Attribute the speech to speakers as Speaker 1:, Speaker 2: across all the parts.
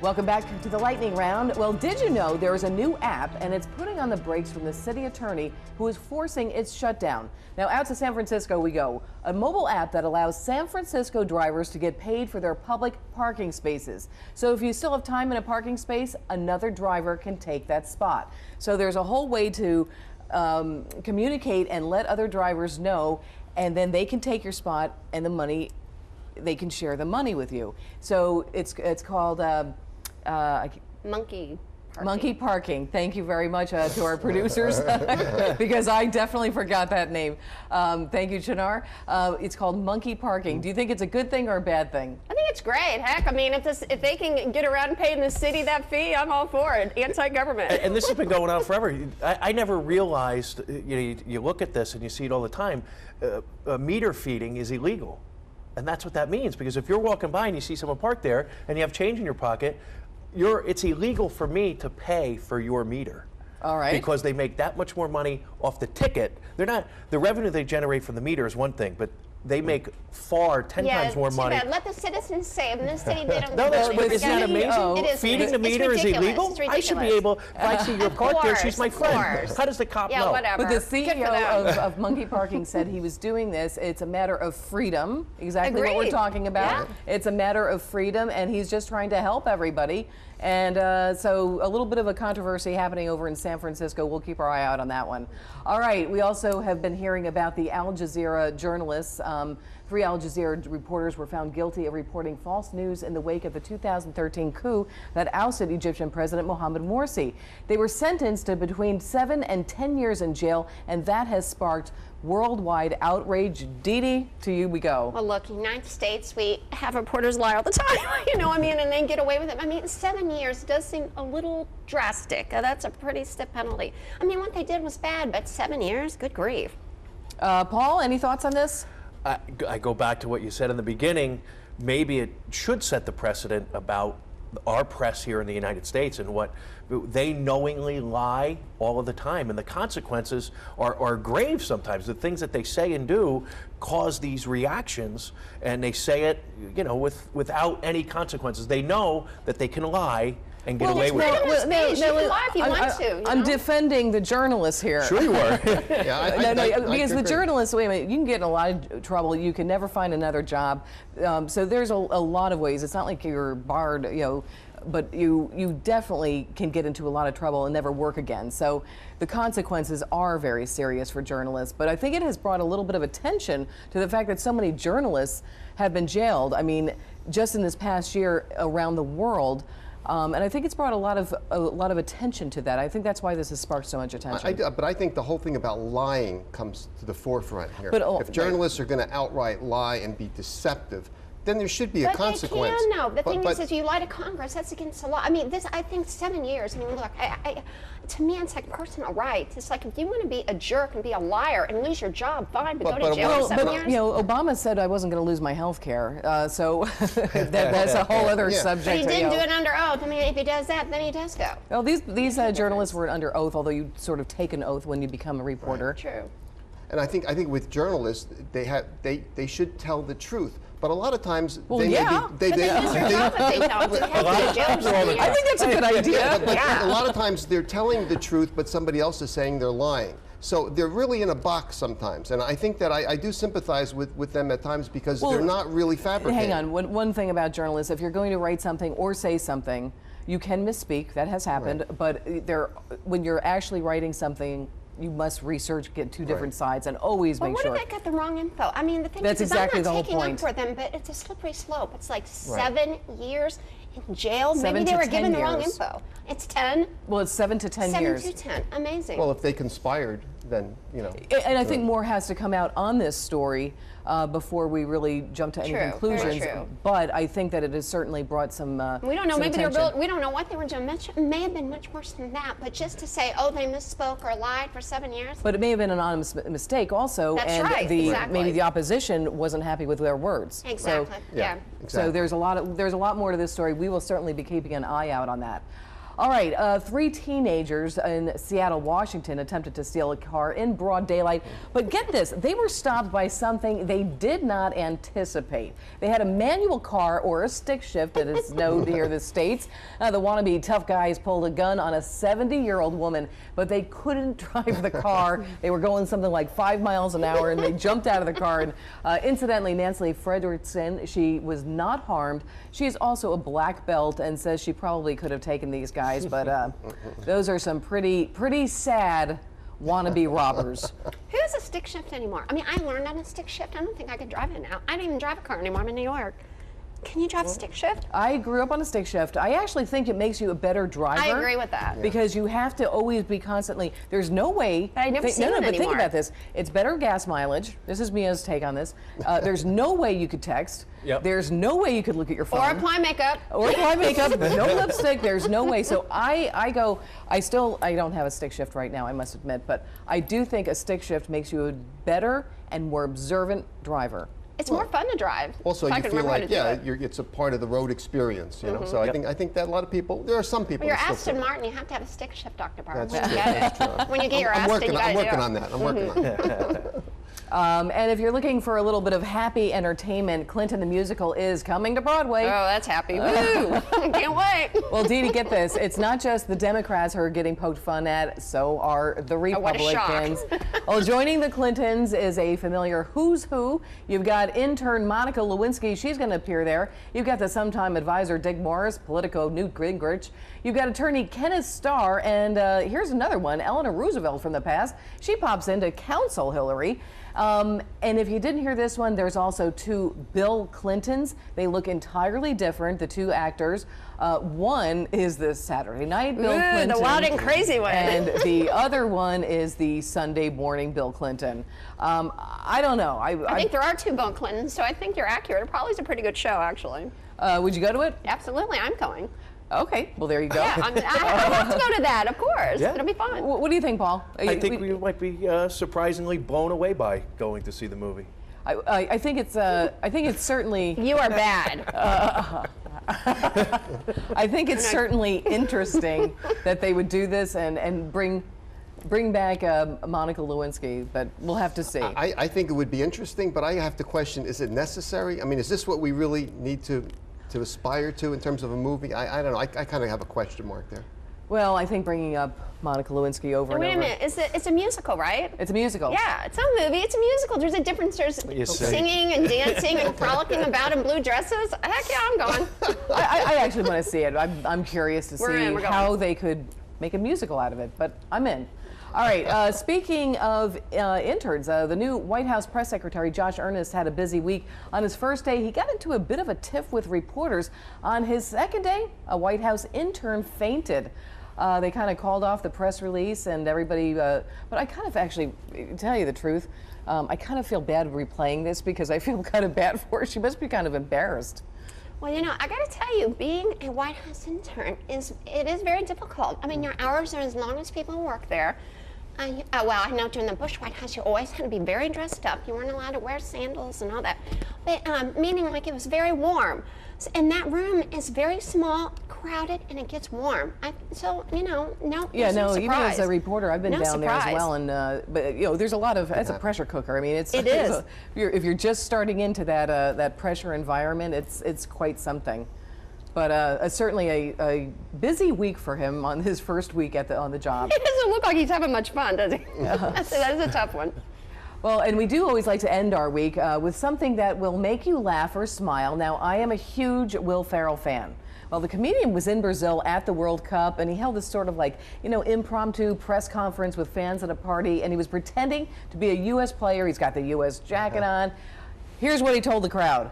Speaker 1: Welcome back to the lightning round. Well, did you know there is a new app and it's putting on the brakes from the city attorney who is forcing its shutdown? Now out to San Francisco we go. A mobile app that allows San Francisco drivers to get paid for their public parking spaces. So if you still have time in a parking space, another driver can take that spot. So there's a whole way to communicate and let other drivers know, and then they can take your spot and the money, they can share the money with you. So it's called Monkey Parking. Thank you very much to our producers because I definitely forgot that name. Thank you, Chinar. It's called Monkey Parking. Do you think it's a good thing or a bad thing?
Speaker 2: I think it's great. Heck, I mean, if they can get around paying the city that fee, I'm all for it. Anti-government.
Speaker 3: And this has been going on forever. I never realized, you look at this and you see it all the time, meter feeding is illegal. And that's what that means, because if you're walking by and you see someone parked there and you have change in your pocket, it's illegal for me to pay for your meter.
Speaker 1: All right.
Speaker 3: Because they make that much more money off the ticket. The revenue they generate from the meter is one thing, but they make 10 times more money.
Speaker 2: Bad. Let the citizens say it. In this city, they don't.
Speaker 3: No, isn't that amazing?
Speaker 2: It is.
Speaker 3: Feeding the meter is illegal? I should be able, if I see your parked there, she's my friend. How does the cop know?
Speaker 2: Whatever.
Speaker 1: But the CEO of Monkey Parking said he was doing this. It's a matter of freedom, exactly what we're talking about. Yeah. It's a matter of freedom, and he's just trying to help everybody. And so a little bit of a controversy happening over in San Francisco. We'll keep our eye out on that one. All right, we also have been hearing about the Al Jazeera journalists. 3 Al Jazeera reporters were found guilty of reporting false news in the wake of the 2013 coup that ousted Egyptian President Mohamed Morsi. They were sentenced to between 7 and 10 years in jail, and that has sparked worldwide outrage. Dee Dee, to you we go.
Speaker 2: Well, look, in the United States, we have reporters lie all the time, and they get away with it. I mean, 7 years does seem a little drastic. That's a pretty stiff penalty. I mean, what they did was bad, but 7 years, good grief.
Speaker 1: Paul, any thoughts on this?
Speaker 3: I go back to what you said in the beginning. Maybe it should set the precedent about our press here in the United States and what they knowingly lie all of the time, and the consequences are grave sometimes. The things that they say and do cause these reactions, and they say it, without any consequences. They know that they can lie and get away with it.
Speaker 2: You can lie if you want to.
Speaker 1: I'm defending the journalists here.
Speaker 3: Sure you are.
Speaker 1: Because the journalists, wait a minute, you can get in a lot of trouble. You can never find another job. So there's a lot of ways. It's not like you're barred, but you definitely can get into a lot of trouble and never work again. So the consequences are very serious for journalists. But I think it has brought a little bit of attention to the fact that so many journalists have been jailed. I mean, just in this past year around the world. And I think it's brought a lot of attention to that. I think that's why this has sparked so much attention.
Speaker 4: But I think the whole thing about lying comes to the forefront here.
Speaker 1: But,
Speaker 4: if journalists are going to outright lie and be deceptive, then there should be a consequence.
Speaker 2: But they can, no. The thing is, if you lie to Congress, that's against the law. I mean, I think 7 years. I mean, look, to me, it's like personal rights. It's like if you want to be a jerk and be a liar and lose your job, fine, but go to jail for 7 years.
Speaker 1: Obama said I wasn't going to lose my health care, so that's a whole other subject.
Speaker 2: But he didn't do it under oath. I mean, if he does that, then he does go.
Speaker 1: Well, these journalists were under oath, although you sort of take an oath when you become a reporter.
Speaker 2: Right. True.
Speaker 4: And I think with journalists, they should tell the truth. But a lot of times,
Speaker 1: I think that's a good idea.
Speaker 4: But a lot of times they're telling the truth, but somebody else is saying they're lying. So they're really in a box sometimes. And I think that I do sympathize with them at times because they're not really fabricating.
Speaker 1: Hang on, one thing about journalists, if you're going to write something or say something, you can misspeak, that has happened, but when you're actually writing something, you must research, get two different sides, and always make sure.
Speaker 2: What if they got the wrong info? I mean, the thing is,
Speaker 1: exactly
Speaker 2: I'm not
Speaker 1: the
Speaker 2: taking
Speaker 1: whole
Speaker 2: up for them, but it's a slippery slope. It's like 7 years in jail. Maybe they were given the wrong info. It's 10.
Speaker 1: Well, it's 7 to 10 years.
Speaker 2: 7 to 10. Amazing.
Speaker 4: Well, if they conspired, then,
Speaker 1: And I think more has to come out on this story before we really jump to any conclusions.
Speaker 2: Very true.
Speaker 1: But I think that it has certainly brought some
Speaker 2: we don't know. Maybe
Speaker 1: attention.
Speaker 2: we don't know what they were doing. It may have been much worse than that. But just to say, oh, they misspoke or lied for 7 years.
Speaker 1: But it may have been an honest mistake also.
Speaker 2: That's
Speaker 1: and
Speaker 2: right.
Speaker 1: Maybe the opposition wasn't happy with their words.
Speaker 2: Exactly.
Speaker 1: So,
Speaker 2: Yeah.
Speaker 1: So there's a lot more to this story. We will certainly be keeping an eye out on that. All right, 3 teenagers in Seattle, Washington attempted to steal a car in broad daylight. But get this, they were stopped by something they did not anticipate. They had a manual car, or a stick shift, as it's known here in the States. The wannabe tough guys pulled a gun on a 70-year-old woman, but they couldn't drive the car. They were going something like 5 miles an hour, and they jumped out of the car. And incidentally, Nancy Fredrickson, she was not harmed. She is also a black belt and says she probably could have taken these guys. But those are some pretty sad wannabe robbers.
Speaker 2: Who has a stick shift anymore? I mean, I learned on a stick shift. I don't think I could drive it now. I don't even drive a car anymore. I'm in New York. Can you drive a stick shift?
Speaker 1: I grew up on a stick shift. I actually think it makes you a better driver.
Speaker 2: I agree with that.
Speaker 1: Because you have to always be constantly, there's no way.
Speaker 2: I never seen it
Speaker 1: but think
Speaker 2: anymore.
Speaker 1: about this. It's better gas mileage. This is Mia's take on this. There's no way you could text.
Speaker 3: Yep.
Speaker 1: There's no way you could look at your phone.
Speaker 2: Or apply makeup.
Speaker 1: Or apply makeup. No lipstick. There's no way. So I don't have a stick shift right now, I must admit, but I do think a stick shift makes you a better and more observant driver.
Speaker 2: It's more fun to drive.
Speaker 4: Also,
Speaker 2: if I
Speaker 4: you
Speaker 2: can
Speaker 4: feel
Speaker 2: remember
Speaker 4: like,
Speaker 2: how to do it.
Speaker 4: it's a part of the road experience, you know. So I think that a lot of people, there are some people.
Speaker 2: Well, you're
Speaker 4: that still
Speaker 2: Aston
Speaker 4: feel-
Speaker 2: Martin, you have to have a stick shift, Dr. Barr.
Speaker 4: That's
Speaker 2: When you
Speaker 4: true.
Speaker 2: get
Speaker 4: That's
Speaker 2: it.
Speaker 4: true.
Speaker 2: When you get your
Speaker 4: I'm
Speaker 2: Aston, you
Speaker 4: working,
Speaker 2: gotta
Speaker 4: I'm
Speaker 2: do
Speaker 4: working
Speaker 2: it.
Speaker 4: on that. I'm working on that.
Speaker 1: And if you're looking for a little bit of happy entertainment, Clinton the Musical is coming to Broadway.
Speaker 2: Oh, that's happy. Woo! Can't wait.
Speaker 1: Well, Dee Dee, get this. It's not just the Democrats who are getting poked fun at, so are the
Speaker 2: what a shock.
Speaker 1: Republicans. Well, joining the Clintons is a familiar who's who. You've got intern Monica Lewinsky. She's going to appear there. You've got the sometime advisor Dick Morris, Politico Newt Gingrich. You've got attorney Kenneth Starr, and here's another one, Eleanor Roosevelt from the past. She pops in to counsel Hillary. And if you didn't hear this one, there's also 2 Bill Clintons. They look entirely different, the 2 actors. One is the Saturday night Bill Clinton.
Speaker 2: The wild and crazy one.
Speaker 1: And the other one is the Sunday morning Bill Clinton. I don't know.
Speaker 2: I think there are 2 Bill Clintons, so I think you're accurate. It probably is a pretty good show, actually.
Speaker 1: Would you go to it?
Speaker 2: Absolutely, I'm going.
Speaker 1: Okay, well, there you go.
Speaker 2: Yeah, I have to go to that, of course.
Speaker 3: Yeah.
Speaker 2: It'll be fun.
Speaker 1: What do you think, Paul?
Speaker 3: I think we might be surprisingly blown away by going to see the movie.
Speaker 1: I think it's certainly.
Speaker 2: You are bad.
Speaker 1: I think it's certainly interesting that they would do this and bring back Monica Lewinsky, but we'll have to see.
Speaker 4: I think it would be interesting, but I have to question: is it necessary? I mean, is this what we really need to aspire to in terms of a movie? I don't know. I kind of have a question mark there.
Speaker 1: Well, I think bringing up Monica Lewinsky over
Speaker 2: Wait a
Speaker 1: and over.
Speaker 2: minute, it's a musical, right?
Speaker 1: It's a musical.
Speaker 2: Yeah, it's not a movie, it's a musical. There's a difference. There's
Speaker 3: You say.
Speaker 2: singing and dancing and frolicking about in blue dresses. Heck yeah, I'm going.
Speaker 1: I actually want to see it. I'm curious to
Speaker 2: We're
Speaker 1: see
Speaker 2: in, we're
Speaker 1: how
Speaker 2: going.
Speaker 1: they could make a musical out of it, but I'm in. All right, speaking of interns, the new White House press secretary, Josh Earnest, had a busy week. On his first day, he got into a bit of a tiff with reporters. On his second day, a White House intern fainted. They kind of called off the press release and everybody, but I kind of actually, to tell you the truth, I kind of feel bad replaying this because I feel kind of bad for her. She must be kind of embarrassed.
Speaker 2: Well, you know, I got to tell you, being a White House intern is very difficult. I mean, your hours are as long as people who work there. Well, I know during the Bush White House, you always had to be very dressed up. You weren't allowed to wear sandals and all that. But, meaning like it was very warm. And that room is very small, crowded, and it gets warm. So, you know, no.
Speaker 1: Yeah,
Speaker 2: no
Speaker 1: no, even as a
Speaker 2: surprise.
Speaker 1: reporter, I've been
Speaker 2: No
Speaker 1: down there as
Speaker 2: surprise.
Speaker 1: well. And, but, you know, there's a lot of, it's a pressure cooker. I mean,
Speaker 2: It is.
Speaker 1: If you're just starting into that pressure environment, it's quite something. But certainly a busy week for him on his first week on the job.
Speaker 2: It doesn't look like he's having much fun, does he? That is a tough one.
Speaker 1: Well, and we do always like to end our week with something that will make you laugh or smile. Now, I am a huge Will Ferrell fan. Well, the comedian was in Brazil at the World Cup, and he held this sort of like, you know, impromptu press conference with fans at a party, and he was pretending to be a U.S. player. He's got the U.S. jacket on. Here's what he told the crowd.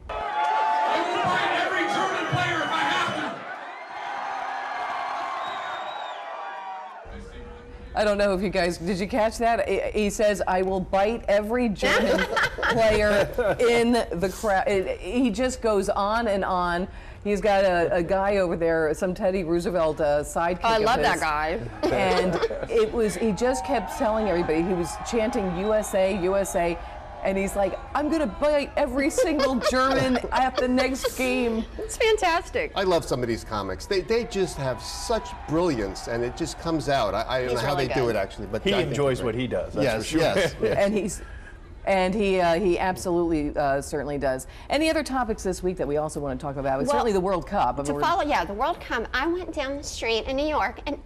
Speaker 5: I will fight every German player if I have to.
Speaker 1: I don't know if you guys, did you catch that? He says, I will bite every German player in the crowd. He just goes on and on. He's got a guy over there, some Teddy Roosevelt sidekick.
Speaker 2: I
Speaker 1: of
Speaker 2: love
Speaker 1: his.
Speaker 2: that guy.
Speaker 1: And he just kept telling everybody, he was chanting USA, USA. And he's like, I'm going to bite every single German at the next game.
Speaker 2: It's fantastic.
Speaker 4: I love some of these comics. They just have such brilliance, and it just comes out. I don't know how
Speaker 2: really
Speaker 4: they do
Speaker 2: good.
Speaker 4: it, actually. But
Speaker 3: He
Speaker 4: I think
Speaker 3: enjoys
Speaker 4: they're
Speaker 3: what
Speaker 4: great.
Speaker 3: he does. That's for
Speaker 4: Yes,
Speaker 3: sure.
Speaker 4: yes.
Speaker 1: And he absolutely certainly does. Any other topics this week that we also want to talk about? It's
Speaker 2: Well,
Speaker 1: certainly the World Cup. I mean,
Speaker 2: To follow, the World Cup, I went down the street in New York, and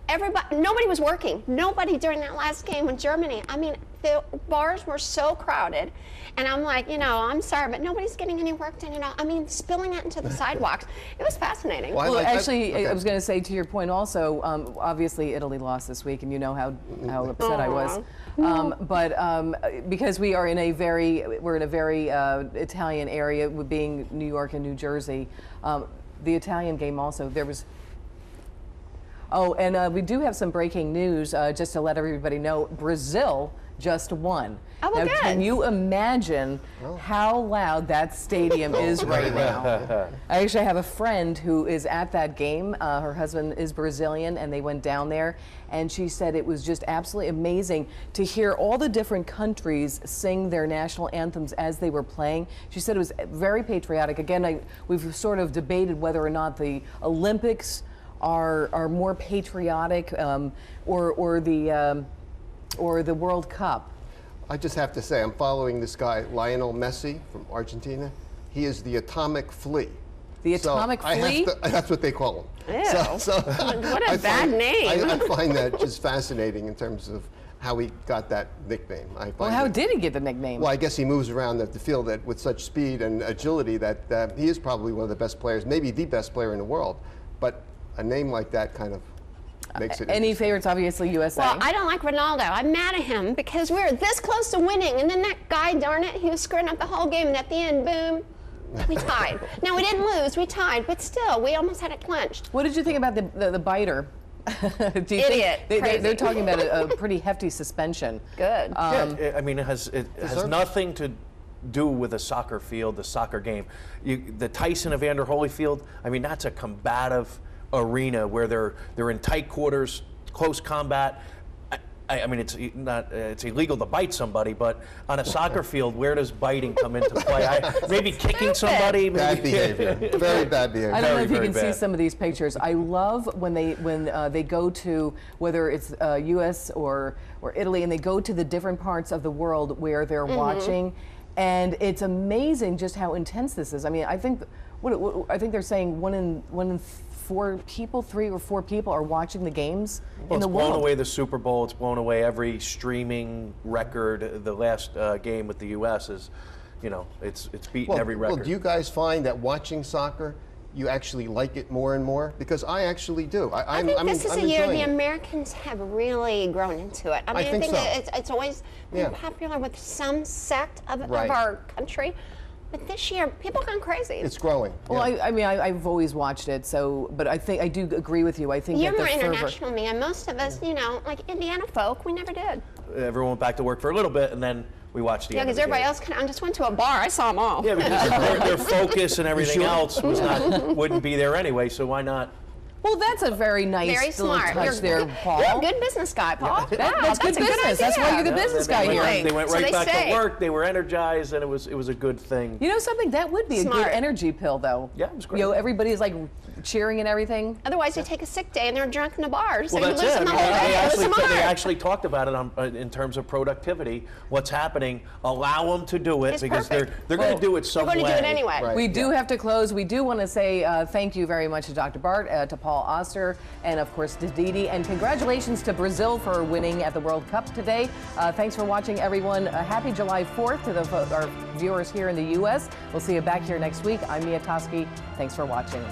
Speaker 2: nobody was working. Nobody during that last game with Germany. I mean, the bars were so crowded, and I'm like, I'm sorry, but nobody's getting any work done. I mean, spilling it into the sidewalks. It was fascinating.
Speaker 4: Well,
Speaker 1: Well,
Speaker 4: I
Speaker 1: actually, I was going to say to your point also, obviously Italy lost this week, and you know how upset I was. But because we're in a very Italian area, with being New York and New Jersey, the Italian game also, there was. Oh, and we do have some breaking news, just to let everybody know. Brazil just won.
Speaker 2: Oh, well,
Speaker 1: now,
Speaker 2: good.
Speaker 1: can you imagine how loud that stadium is right now? I actually have a friend who is at that game. Her husband is Brazilian, and they went down there, and she said it was just absolutely amazing to hear all the different countries sing their national anthems as they were playing. She said it was very patriotic. Again, we've sort of debated whether or not the Olympics are more patriotic, or the World Cup.
Speaker 4: I just have to say, I'm following this guy, Lionel Messi from Argentina. He is the atomic flea.
Speaker 1: The atomic flea?
Speaker 4: That's what they call him.
Speaker 2: Ew. What a bad
Speaker 4: find-
Speaker 2: name.
Speaker 4: I find that just fascinating in terms of how he got that nickname.
Speaker 1: Well, how did he get the nickname?
Speaker 4: Well, I guess he moves around the field with such speed and agility that he is probably one of the best players, maybe the best player in the world. But a name like that kind of makes it
Speaker 1: Any
Speaker 4: interesting.
Speaker 1: favorites? Obviously, USA.
Speaker 2: Well, I don't like Ronaldo. I'm mad at him because we were this close to winning, and then that guy, darn it, he was screwing up the whole game, and at the end, boom, we tied. Now, we didn't lose, we tied, but still, we almost had it clinched.
Speaker 1: What did you think about the biter? Do you
Speaker 2: Idiot.
Speaker 1: think
Speaker 2: Crazy.
Speaker 1: they're talking about a pretty hefty suspension?
Speaker 2: Good.
Speaker 3: Yeah, I mean, it has
Speaker 4: Deserved.
Speaker 3: nothing to do with a soccer field, the soccer game. The Tyson Evander Holyfield, I mean, that's a combative arena where they're in tight quarters, close combat. I mean, it's illegal to bite somebody, but on a soccer field, where does biting come into play? Maybe kicking somebody.
Speaker 4: Bad behavior. Very bad behavior.
Speaker 1: I don't know if you
Speaker 3: Very
Speaker 1: can see
Speaker 3: bad.
Speaker 1: some of these pictures. I love when they go to, whether it's U.S. or Italy, and they go to the different parts of the world where they're watching, and it's amazing just how intense this is. I mean, I think I think they're saying one in 4 people, 3 or 4 people are watching the games in the
Speaker 3: It's
Speaker 1: world.
Speaker 3: blown away the Super Bowl. It's blown away every streaming record. The last game with the U.S. is, it's beaten every record.
Speaker 4: Well, do you guys find that watching soccer, you actually like it more and more? Because I actually do.
Speaker 2: I think this is a year
Speaker 4: enjoying
Speaker 2: the
Speaker 4: it.
Speaker 2: Americans have really grown into it. I mean, I
Speaker 4: think
Speaker 2: think
Speaker 4: so.
Speaker 2: that it's always been
Speaker 4: Yeah.
Speaker 2: popular with some sect of
Speaker 4: Right.
Speaker 2: our country. But this year, people gone crazy.
Speaker 4: It's growing.
Speaker 1: Well,
Speaker 4: yeah.
Speaker 1: I mean, I've always watched it, but I think I do agree with you. I think
Speaker 2: You're
Speaker 1: that
Speaker 2: more
Speaker 1: the fervor.
Speaker 2: international than me, and most of us, like Indiana folk, we never did.
Speaker 3: Everyone went back to work for a little bit, and then we watched the
Speaker 2: Yeah,
Speaker 3: end of
Speaker 2: because
Speaker 3: the
Speaker 2: everybody
Speaker 3: game.
Speaker 2: else I just went to a bar. I saw them all.
Speaker 3: Yeah, because their focus and everything else wouldn't be there anyway. So why not?
Speaker 1: Well, that's a very nice
Speaker 2: Very
Speaker 1: little
Speaker 2: smart.
Speaker 1: touch there, Paul.
Speaker 2: You're a good business guy, Paul.
Speaker 1: That's good
Speaker 2: a good
Speaker 1: business. That's why
Speaker 2: idea.
Speaker 1: you're the business
Speaker 3: They
Speaker 1: guy
Speaker 3: went
Speaker 1: here.
Speaker 3: right- They went
Speaker 2: So
Speaker 3: right
Speaker 2: they
Speaker 3: back
Speaker 2: say.
Speaker 3: to work. They were energized, and it was a good thing.
Speaker 1: You know something? That would be a
Speaker 2: Smart.
Speaker 1: good energy pill, though.
Speaker 3: Yeah, it was great.
Speaker 1: Everybody's like cheering and everything.
Speaker 2: Otherwise, you take a sick day and they're drunk in a bar. So
Speaker 3: Well,
Speaker 2: you
Speaker 3: that's
Speaker 2: lose
Speaker 3: it.
Speaker 2: them the
Speaker 3: I mean,
Speaker 2: whole day. It was smart.
Speaker 3: they actually talked about it in terms of productivity. What's happening? Allow them to do it
Speaker 2: It's
Speaker 3: because
Speaker 2: perfect.
Speaker 3: they're going to do it some
Speaker 2: We're
Speaker 3: way.
Speaker 2: going to do it anyway.
Speaker 4: Right.
Speaker 1: We do have to close. We do want to say thank you very much to Dr. Bart, to Paul Oster, and of course to Dee Dee. And congratulations to Brazil for winning at the World Cup today. Thanks for watching, everyone. Happy July 4th to our viewers here in the U.S. We'll see you back here next week. I'm Mia Toschi. Thanks for watching.